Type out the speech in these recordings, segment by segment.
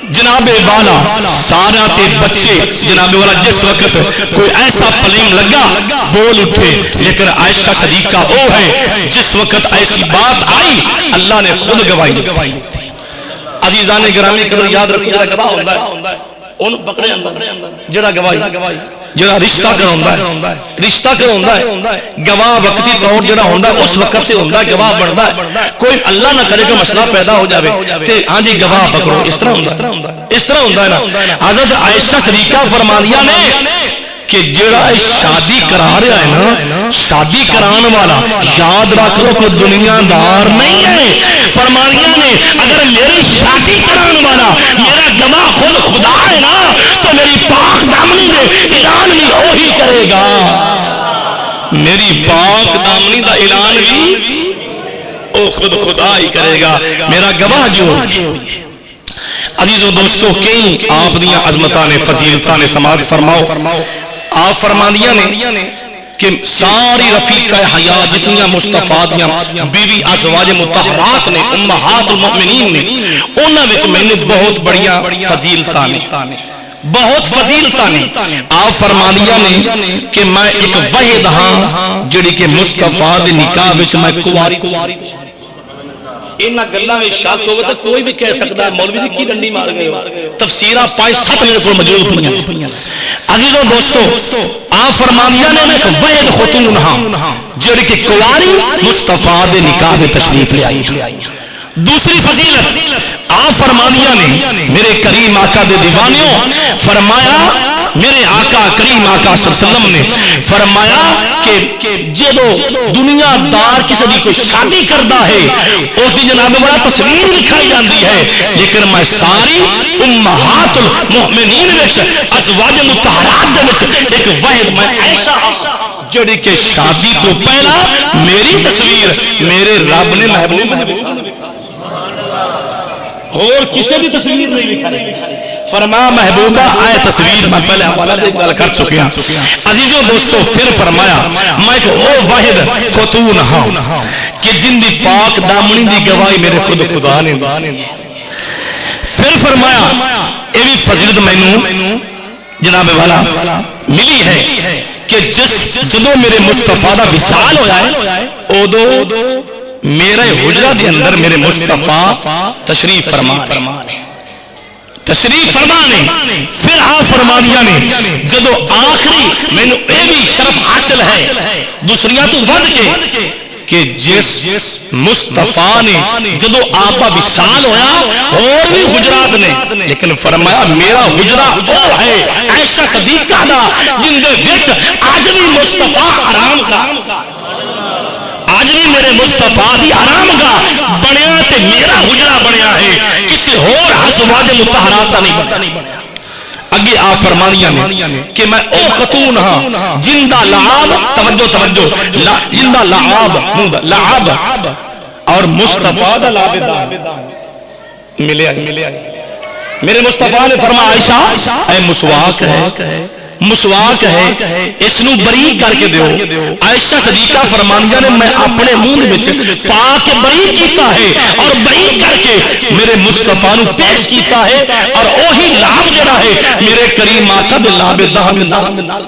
جناب والا سارا تے بچے جناب والا جس وقت کوئی ایسا پلیم لگا بول اٹھے، لیکن عائشہ صدیقہ وہ ہے جس وقت ایسی بات آئی اللہ نے خود گواہی دی۔ عزیزان گرامی کرو یاد رکھو جڑا گواہ ہوندا ہے اونوں پکڑے اندر جڑا گواہی جڑا رشتہ کراوندا ہے رشتہ کراوندا ہے گواہ وقتی طور جڑا ہوندا ہے اس وقت سے ہوندا ہے گواہ بندا ہے، کوئی اللہ نہ کرے کہ مسئلہ پیدا ہو جاوے تے ہاں جی گواہ پکڑو، اس طرح ہوندا ہے نا۔ حضرت عائشہ صدیقہ فرمانیاں نے کہ جڑا شادی کرا رہا ہے نا، شادی کران والا یاد رکھ لو کوئی دنیا دار نہیں ہے۔ فرمانیاں نے اگر میری شادی کران والا میرا گواہ خود خدا ہے نا تو میری پاک دامنی دے اعلان بھی وہی کرے گا، میری پاک دامنی دا اعلان بھی او خود خدا ہی کرے گا، میرا گواہ جو عزیزو دوستو کئی آپ دیاں عظمتاں نے فضیلتاں نے سماعت فرماؤ۔ آپ فرماندیاں نے کہ ساری رفیقہ حیات جتنیاں مصطفیٰ بیوی ازواج مطہرات نے امہات المؤمنین نے انہاں وچ میں نے بہت بڑیاں فضیلتاں نے بہت فضیلتاں نے۔ آپ فرماندیاں نے کہ میں ایک وحید ہاں جڑی کہ مصطفیٰ دے نکاح وچ میں کواری انہاں گلاں وچ شک ہوے تے کوئی بھی کہہ سکدا ہے مولوی جی کی ڈنڈی مار گئے ہو، تفسیراں 5-7 میرے کو موجود پئیاں۔ عزیزو دوستو آپ فرمانیاں نے ایک وحید خاتون ہاں جڑی کہ کواری مصطفیٰ دے نکاح میں تشریف لے آئی۔ دوسری فضیلت آپ فرمانیاں نے میرے کریم آقا دے دیوانیوں فرمایا، میرے آقا کریم آقا صلی اللہ علیہ وسلم نے فرمایا کہ جدو دنیا دار کسی دی کوئی شادی کردا ہے اس دی جناب والا تصویر لکھائی جاندی ہے، لیکن میں ساری امہات المؤمنین وچ ازواج مطہرات دے وچ ایک واحد میں عائشہ جڑی کہ شادی تو پہلا میری تصویر میرے رب نے محبوب اور کسی بھی تصویر نہیں لکھائی، فرمایا محبوبہ آئے تصویر میں پہلے حوالہ دے گل کر چکے ہیں۔ عزیزو دوستو پھر فرمایا میں ایک وہ واحد خاتون ہاں کہ جن دی پاک دامنی دی گواہی میرے خود خدا نے دی۔ پھر فرمایا یہ بھی فضیلت مینوں جناب والا ملی ہے کہ جدو میرے مصطفیٰ دا وصال ہویا ہے ادو میرے حجرہ دے اندر میرے مصطفیٰ تشریف فرمانے پھر آپ فرمانیاں نے جدو آخری میں نے اے بھی شرف حاصل ہے دوسریاں تو ود کے کہ جس مصطفیٰ نے جدو آپا وصال ہویا اور بھی حجرات نے، لیکن فرمایا میرا حجرہ وہ ہے عائشہ صدیقہ دا جن دے وچ آج بھی مصطفیٰ آرام کا آج بھی میرے مصطفیٰ دی آرام گاہ بنیا تے میرا حجرہ بنیا ہے، کسی اور ازواج مطہرات نہیں بنیا۔ اگے آپ فرمانیاں نے کہ میں او خاتون ہاں جن دا لعاب توجہ جن دا لعاب اور مصطفیٰ دا لعاب ملے میرے مصطفیٰ نے فرمایا عائشہ اے مسواک ہے اس نو بری کر کے دیو۔ عائشہ صدیقہ فرمانیاں نے میں اپنے منہ وچ پا کے بری کیتا ہے اور بری کر کے میرے مصطفیٰ نو پیش کیتا ہے اور وہی لعاب جڑا ہے میرے کریم آقا دے لعاب نال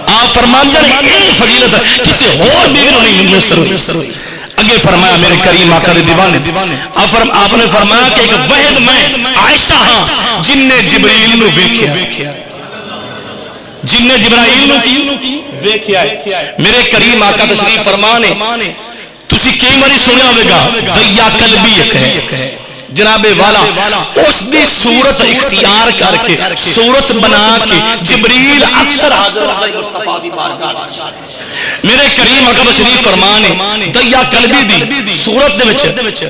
آپ فرمانیاں نے یہ فضیلت کسی اور بیوی نو نہیں میسر ہوئی۔ اگے فرمایا میرے کریم آقا دے دیوانے آپ نے فرمایا کہ ایک وحد میں عائشہ ہاں جن نے جبریل نو ویکھیا جن نے جبرائیل نو کی ویکھیا ہے۔ میرے کریم آقا تشریف فرمانے تسی کئی باری سنیا ہوئے گا دیا قلبی ایک ہے جناب والا اس دی صورت اختیار کر کے صورت بنا کے جبریل اکثر حاضر ہے مصطفیٰ دی بارگاہ۔ میرے کریم آقا تشریف فرمانے دیا قلبی دی صورت دے وچ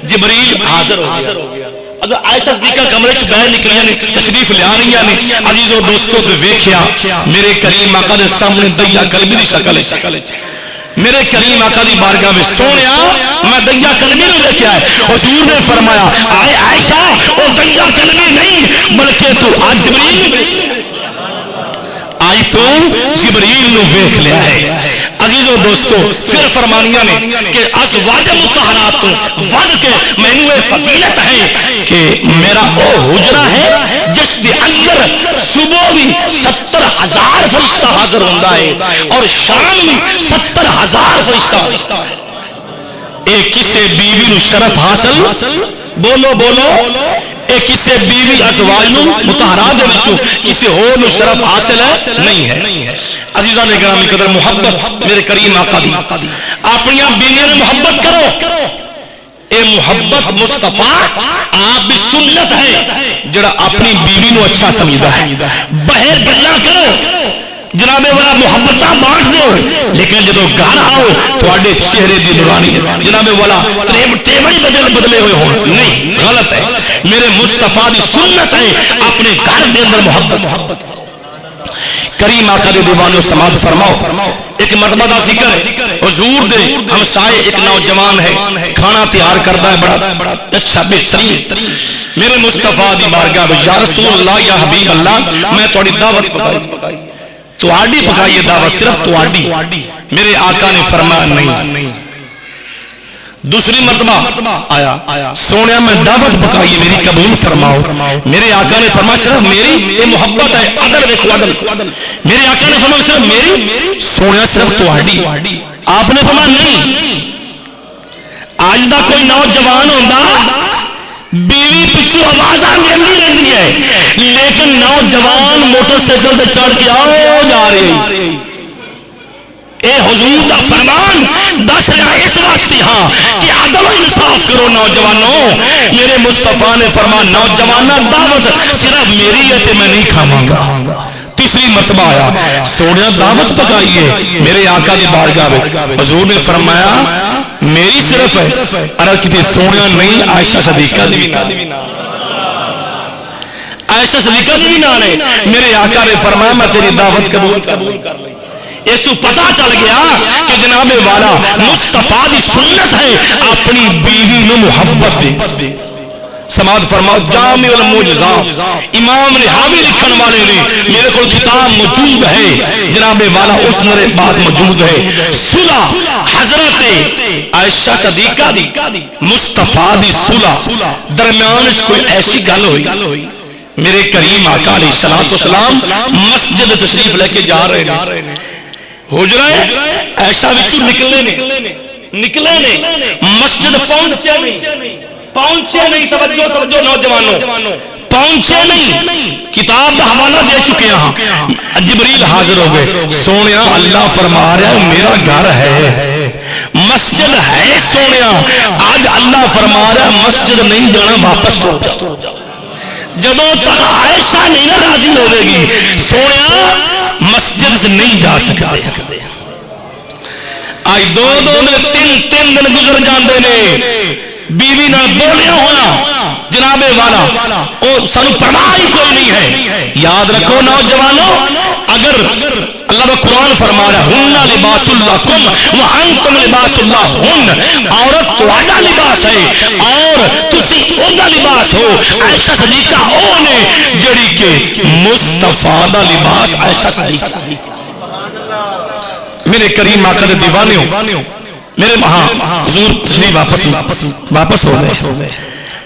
جبریل حاضر ہو گیا۔ اگر عائشہ صدیقہ کمرے چ باہر نکلیاں نے تشریف لے آنیاں نے عزیزو دوستو تے ویکھیا میرے کریم آقا دے سامنے دیا قلبی دی شکل ہے۔ میرے کریم آقا دی بارگاہ میں سونیا میں دیا قلبی نو ویکھیا ہے۔ حضور نے فرمایا آئے عائشہ او دیا قلبی نہیں بلکہ تو آج جبریل آئی تو جبریل نو ویکھ لیا ہے۔ عزیزو دوستو پھر فرمانیاں نے کہ ازواج مطہرات تو ود کے مینوں یہ فضیلت ہے کہ میرا او حجرہ ہے جس کے اندر صبح بھی 70,000 فرشتہ حاضر ہوندا ہے اور شام بھی 70,000 فرشتہ۔ ایک کسے بیوی نو شرف حاصل، بولو بولو، ایک کسے بیوی ازواج مطہرات دے وچوں کسے ہور نو شرف حاصل ہے نہیں ہے۔ عزیزان گرامی قدر محبت میرے کریم آقا دی، اپنی بیویاں محبت کرو، اے محبت مصطفیٰ آپ بھی سنت ہے جڑا اپنی بیوی نو اچھا سمجھدا ہے۔ باہر گلاں کرو جناب والا محبتاں بانٹ دو، لیکن جدو گھر آؤ تواڈے چہرے دی نورانی جناب والا ٹیبل بدلے ہوئے ہون نہیں، غلط ہے۔ میرے مصطفیٰ دی سنت ہے اپنے گھر دے اندر محبت۔ کریم آقا دے دیوانو سماعت فرماؤ، ایک مرتبہ دا ذکر ہے، حضور دے ہمسائے ایک نوجوان ہے، کھانا تیار کرتا ہے بڑا اچھا بہترین، میرے مصطفیٰ دی بارگاہ میں یا رسول اللہ یا حبیب اللہ میں تھوڑی دعوت پکائی، تواڈی پکائیے دعوت صرف تواڈی۔ میرے آقا نے فرمایا نہیں۔ دوسری مرتبہ آیا، سونیا میں دعوت پکائیے میری قبول فرماؤ۔ میرے آقا نے فرمایا صرف میری، یہ محبت ہے، عدل دیکھو عدل۔ میرے آقا نے فرمایا صرف میری، سونیا صرف تواڈی۔ آپ نے فرمایا نہیں، آج دا کوئی نوجوان ہوندا بیوی پچھو آواز آتی رہتی ہے، لیکن نوجوان موٹر سائیکل سے چڑھ کے آؤ جا رہے، اے حضور دا فرمان دس رہا اس واسطے ہاں کہ عدل و انصاف کرو نوجوانوں۔ میرے مصطفیٰ نے فرمایا نوجوانہ دعوت صرف میری ہے تے میں نہیں کھاواں گا۔ تیسری مرتبہ آیا، سونیا دعوت پکائیے میرے آقا دی بارگاہ میں، حضور نے فرمایا میری صرف ہے، عرض کی سونیا نہیں، عائشہ صدیقہ دی بھی نام، عائشہ صدیقہ دی بھی نام ہے۔ میرے آقا نے فرمایا میں تیری دعوت قبول کر لی۔ اس کو پتا چل گیا کہ جناب والا مصطفیٰ دی سنت ہے اپنی بیوی نو محبت دے۔ سماعت فرماؤ، جامع المعجزات امام رحاوی لکھن والے نے، میرے کو کتاب موجود ہے جناب والا اس نرے بات موجود ہے، صلح حضرت عائشہ صدیقہ دی مصطفیٰ دی صلح درمیان کوئی ایسی گل ہوئی، میرے کریم آقا علیہ الصلوۃ والسلام مسجد تشریف لے کے جا رہے ہیں، حجرہ عائشہ وچوں نکلے نے مسجد پہنچے نہیں، توجہ نوجوانوں، پہنچے نہیں، کتاب کا حوالہ دے چکے ہیں، جبریل حاضر ہو گئے، سونیا اللہ فرما رہا ہے میرا گھر ہے، مسجد ہے سونیا، آج اللہ فرما رہا ہے مسجد نہیں جانا، واپس چل جاؤ۔ جدوں تک عائشہ نہیں راضی ہوے گی سونیا مسجد سے نہیں جا سکتے۔ آج دو نے تین دن گزر جاندے نے، بیوی نہ بولیا ہویا جناب والا او سانو پرواہ ہی کوئی نہیں ہے۔ یاد رکھو نوجوانوں، اگر اللہ کا قرآن فرما رہا ہے ہن لباس لکم وانتم لباس لہن، عورت تہاڈا لباس ہے اور تسی اوندا لباس ہو۔ عائشہ صدیقہ او نے جڑی کہ مصطفیٰ دا لباس عائشہ صدیقہ۔ میرے کریم آقا دے دیوانیوں، میرے حضور تشریف واپس ہو گئے،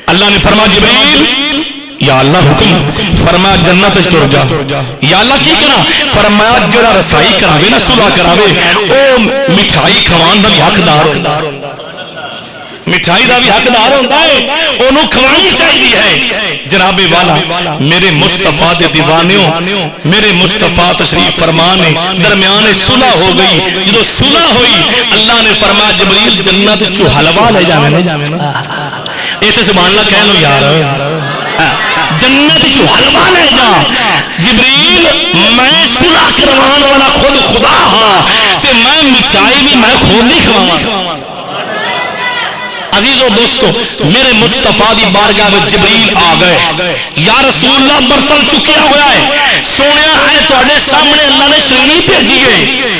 اللہ نے فرمایا جبریل یا اللہ حکم فرمایا جنت چڑ جا، یا اللہ کی کرا فرمایا جڑا رسائی کراوے نا صلح کراوے او مٹھائی کھوان دا بھی حقدار ہوندا، مٹھائی دا بھی حقدار ہوندا ہے، اونوں کھوانی چاہیے ہے۔ جناب والا میرے مصطفیٰ دے دیوانیوں، میرے مصطفیٰ تشریف فرمانے درمیان صلح ہو گئی، جدو صلح ہوئی اللہ نے فرمایا جبریل جنت چو حلوہ لے جاویں نا، اے تے سبحان اللہ کہہ لو یار، جنت چو حلوہ لے جا۔ جبریل میں صلح کروان والا خود خدا ہاں تے میں مٹھائی بھی میں خود نہیں کھواواں۔ عزیزو دوستو میرے مصطفیٰ دی بارگاہ میں جبریل آ گئے. یا رسول اللہ برتن چکیا ہوا ہے سونے اے تواڈے سامنے اللہ نے شرینی بھیجی ہے.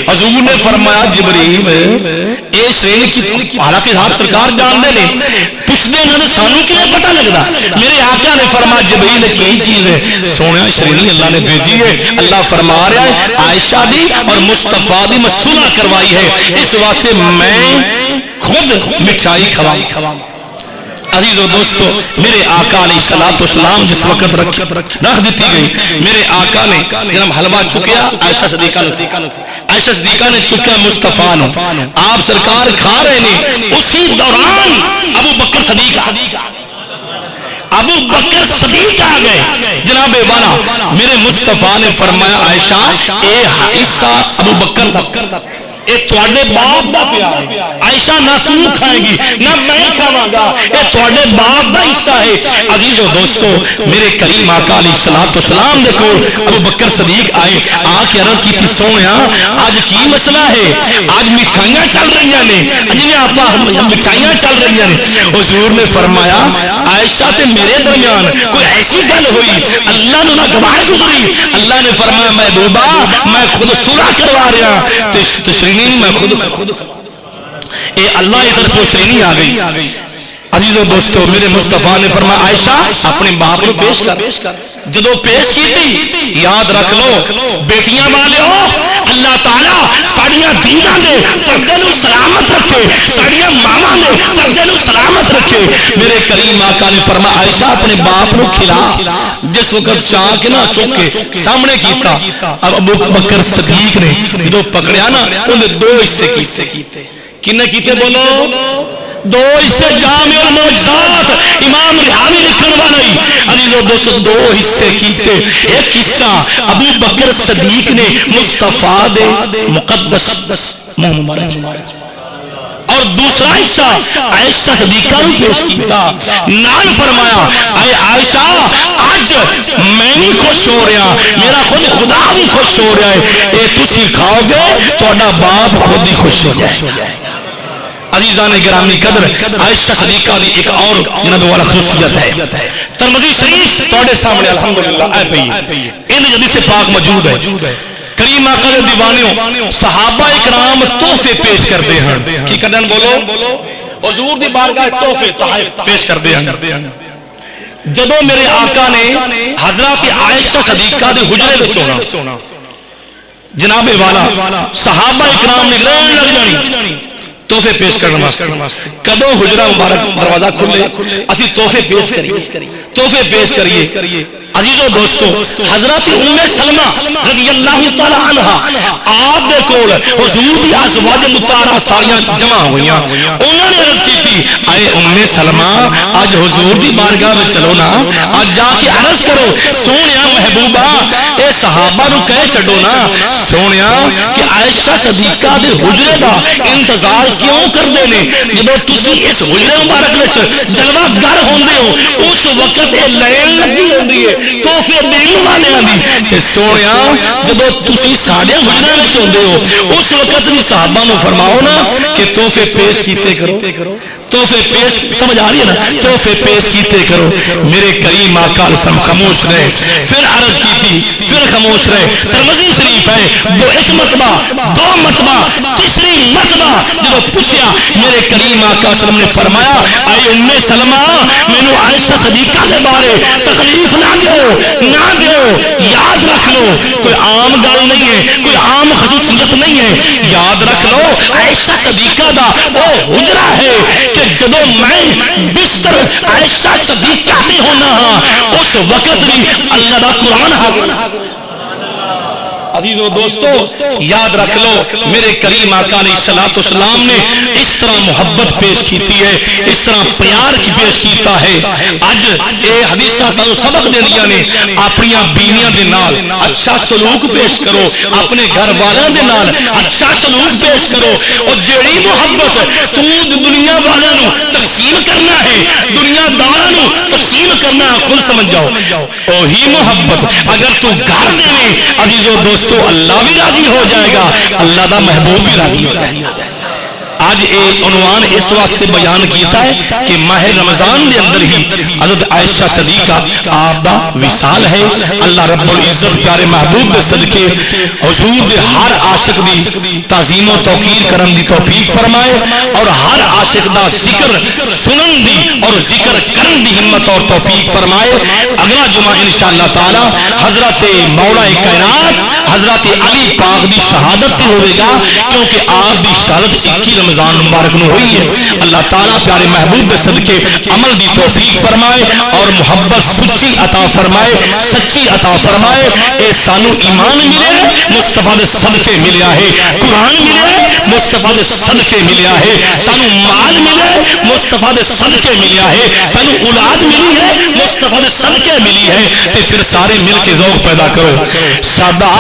حضور نے فرمایا جبریل اے شرینی کی حالانکہ آپ سرکار جانتے نے پوچھتے ہیں سانو کیوں پتہ لگتا. میرے آقا نے فرمایا جبریل کی چیز ہے سونے شرینی اللہ نے بھیجی ہے. اللہ فرما رہا ہے عائشہ دی اور مصطفیٰ دی میں صلح کروائی ہے اس واسطے میں خود مٹھائی کھواؤں. عزیزو دوستو میرے آقا علیہ السلام جس وقت رکھ دیتی گئی میرے آقا نے جناب حلوہ چکیا عائشہ صدیقہ نے چکیا مصطفیٰ نے آپ سرکار کھا رہے ہیں. اسی دوران ابو بکر صدیق آ گئے جناب والا. میرے مصطفیٰ نے فرمایا عائشہ اے حصہ ابو بکر اے تواڈے باپ دا پیار ہے. عائشہ نہ تو کھائے گی نہ میں کھاواں گا اے تواڈے باپ دا حصہ ہے. عزیزو دوستو میرے کریم آقا علیہ السلام دے کول ابو بکر صدیق آئے آ کے عرض کی سونیا آج کی مسئلہ ہے آج مٹھائیاں چل رہی ہیں جنہیں آپا مٹھائیاں چل رہی ہیں. حضور نے فرمایا عائشہ تے میرے درمیان کوئی ایسی گل ہوئی اللہ نے نہ گواہ گزری. اللہ نے فرمایا محبوبہ میں خود صلح کروا رہا تشرینی میں خود اے اللہ کی طرف شرینی آ گئی. عزیزو دوستو میرے مصطفیٰ نے فرمایا عائشہ اپنے باپ کو پیش کر. جدو پیش کی تھی یاد رکھ لو بیٹیاں والے ہو اللہ تعالیٰ ساڑیاں دیناں دے پردے نو سلامت رکھے ساڑیاں ماما دے پردے نو سلامت رکھے. میرے کریم آقا نے فرمایا عائشہ اپنے باپ کو کھلا. جس وقت چاہ کے نہ چکے سامنے کیتا اب ابو بکر صدیق نے جدو پکڑیا نا انہیں دو حصے کیتے. کنے کیتے بولو دو حصے جامع المعجزات امام رحاوی لکھن والی. عزیزو دوستو دو حصے کیتے. ایک حصہ ابو بکر صدیق نے مصطفیٰ دے مقدس منہ مبارک اور دوسرا حصہ عائشہ صدیقہ نے پیش کیتا. نال فرمایا اے عائشہ آج میں بھی خوش ہو رہا میرا خود خدا بھی خوش ہو رہا ہے اے تسی کھاؤ گے تہاڈا باپ خود ہی خوش ہو جائے گا. عزیزان گرامی قدر عائشہ صدیقہ دی ایک اور جناب والا خصوصیت ہے. ترمذی شریف تواڈے سامنے الحمدللہ اے پئی ان حدیث پاک موجود ہے. کریم آقا دے دیوانیوں صحابہ اکرام تحفے پیش کرتے ہیں. کی کردن بولو حضور دی بارگاہ تحفے تحائف پیش کرتے ہیں. جدو میرے آقا نے حضرت عائشہ صدیقہ دے حجرے وچ ہونا جناب والا صحابہ اکرام نے لگ جانی تحفے پیش کرنا واسطے کدو حجرہ مبارک دروازہ کھلے اسی تحفے پیش کریے. عزیزو دوستو حضرت ام سلمہ رضی اللہ تعالی عنہ آپ دے کول حضور دی ازواج مطہرہ ساریاں جمع ہوئیاں. انہوں نے عرض کی اے ام سلمہ آج حضور دی بارگاہ میں چلو نا آج جا کے عرض کرو سونیا محبوبہ اے صحابہ نو کہہ چھڈو نا سونیا کہ عائشہ صدیقہ دے حجرے دا انتظار کیوں کردے نے جدو تسی اس حجرے مبارک وچ جلوہ گر ہوندے ہو اس وقت اے لین لگی ہوندی ہے تحفے دین والے دی تے سونیا جدو تسی ساڈے حجرے وچ ہوندے ہو اس وقت بھی صحابہ نو فرماؤ نا کہ تحفے پیش کیتے کرو. تحفے پیش سمجھ آ رہی ہے نا تحفے پیش کیتے کرو. میرے کریم آقا سم خاموش رہے پھر عرض کیتی پھر خاموش رہے. ترمذی شریف ہے دو مرتبہ تیسری مرتبہ جب پوچھا میرے کریم آقا سلم نے فرمایا اے ام سلمہ مینوں عائشہ صدیقہ دے بارے تکلیف نہ دیو یاد رکھ لو کوئی عام گل نہیں ہے کوئی عام خصوصیت نہیں ہے. یاد رکھ لو عائشہ صدیقہ دا وہ حجرہ ہے کہ جدو میں بستر عائشہ صدیقہ تے ہونا ہاں اس وقت بھی اللہ دا قرآن حاضر. عزیزو دوستو یاد رکھ لو میرے کریم آقا علیہ السلام نے اس طرح محبت پیش کیتی ہے اس طرح پیار کی پیش کیتا ہے. اج اے حدیثاں سانو سبق دیندیاں نے اپنی بیویاں دے نال اچھا سلوک پیش کرو اپنے گھر والیاں دے نال اچھا سلوک پیش کرو. اور جیڑی محبت تو دنیا والوں نو تقسیم کرنا ہے دنیا داراں نو تقسیم کرنا خود سمجھ جاؤ وہی محبت اگر تو گھر دے عزیزو دوستو اللہ بھی راضی ہو جائے گا اللہ دا محبوب بھی راضی ہو جائے گا. اج اے عنوان اس واسطے بیان کیتا ہے کہ ماہ رمضان دے اندر ہی حضرت عائشہ صدیقہ آپ دا وصال ہے. اللہ رب العزت پیارے محبوب دے صدقے حضور دے ہر عاشق دی تعظیم و توقیر کرن دی توفیق فرمائے اور ہر عاشق دا ذکر سنن دی اور ذکر کرن دی ہمت اور توفیق فرمائے. اگلا جمعہ انشاءاللہ تعالی حضرت مولا کائنات حضرت علی پاک دی شہادت تے ہوئے گا کیونکہ آپ دی شہادت 21 رمضان مبارک نو ہوئی ہے. اللہ تعالیٰ پیارے محبوب دے صدقے عمل دی توفیق فرمائے اور محبت سچی عطا فرمائے, سچی عطا فرمائے. اے سانو ایمان ملے مصطفیٰ دے صدقے ملیا ہے, قرآن ملے مصطفیٰ دے صدقے ملیا ہے, سانو مال ملے مصطفیٰ دے صدقے ملیا ہے, سانو اولاد ملی ہے مصطفیٰ دے صدقے ملی ہے. تے پھر سارے مل کے ذوق پیدا کرو. سادہ